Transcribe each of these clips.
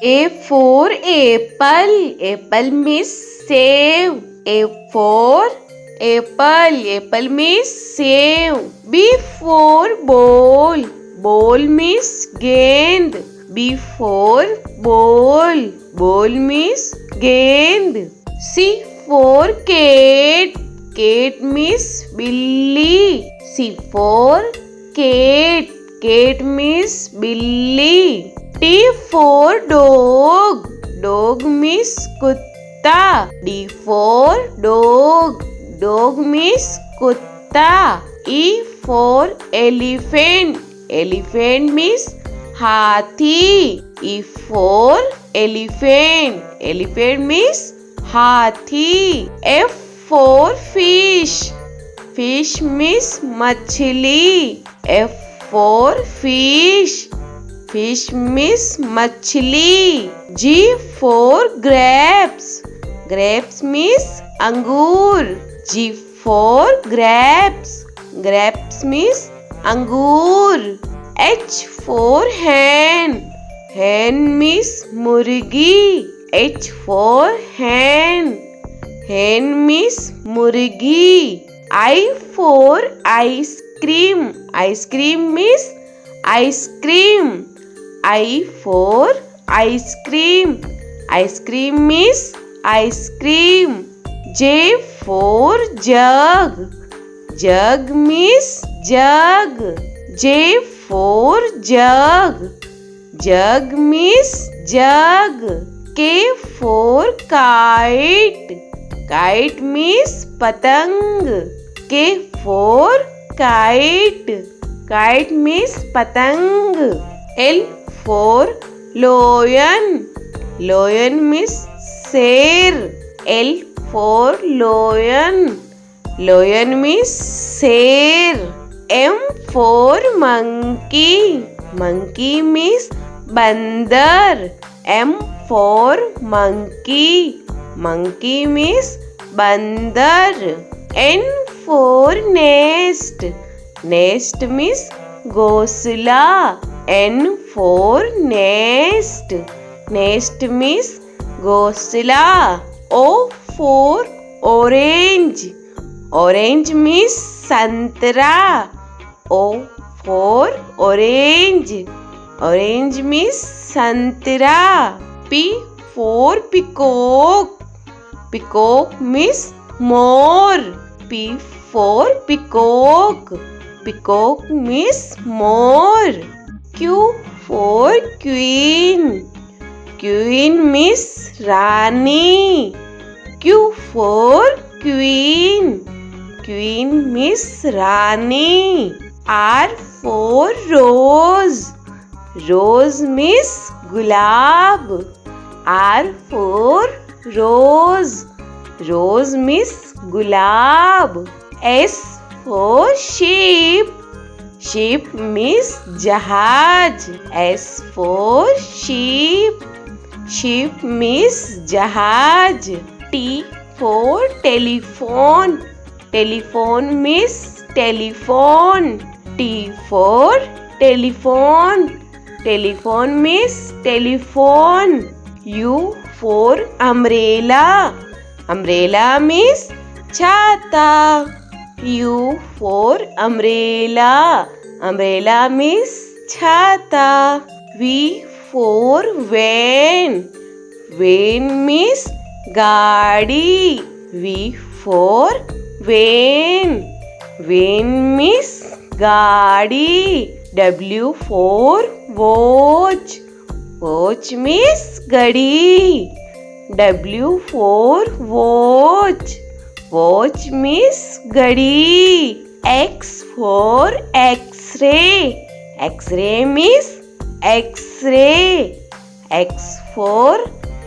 A for apple. Apple means save. A for apple. Apple means save. B for ball. Ball means gend. B for ball. Ball means gend. C for cat. Cat means billy. C for cat. Cat means billy. T for dog. Dog means kutta. D for dog. Dog means kutta. E for elephant. Elephant means hathi. E for elephant. Elephant means hathi. F for fish. Fish means machli. F for fish. Fish means machli. G for grapes. Grapes means angur. G for grapes. Grapes means angur. H for hen. Hen means murgi. H for hen. Hen means murgi. I for ice cream. Ice cream means ice cream. I for ice cream. Ice cream means ice cream. J for jug. Jug means jug. J for jug. Jug means jug. K for kite. Kite means patang. K for kite. Kite means patang. L for lion. Lion means sher. L for lion. Lion means sher. M for monkey. Monkey means bandar. M for monkey. Monkey means bandar. N for nest. Nest means ghosla. N for nest. Nest means ghosla. O for orange. Orange means santra. O for orange. Orange means santra. P for peacock. Peacock means more. P for peacock. Peacock means more. Q for queen. Queen means Rani. Q for queen. Queen means Rani. R for rose. Rose means gulab. R for rose. Rose means gulab. S for sheep. Sheep means jahaj. S for sheep. Sheep means jahaj. T for telephone. Telephone means telephone. T for telephone. Telephone means telephone. U for umbrella. Umbrella means chhata. U for umbrella. Umbrella means chhata. V for van. Van means gaadi. V for van. Van means gaadi. W for watch. Watch means gadi. W for watch. Watch means gadi. X for X-ray. X-ray means X-ray. X for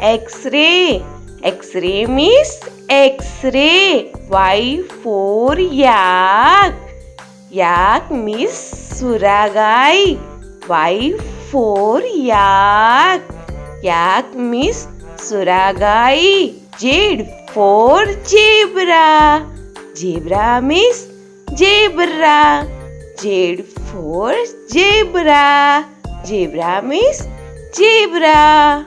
X-ray. X-ray means X-ray. Y for yak. Yak means suragai. Y for yak. Yak means suragai. Z for zebra. Zebra means zebra. Z for zebra. Zebra means zebra.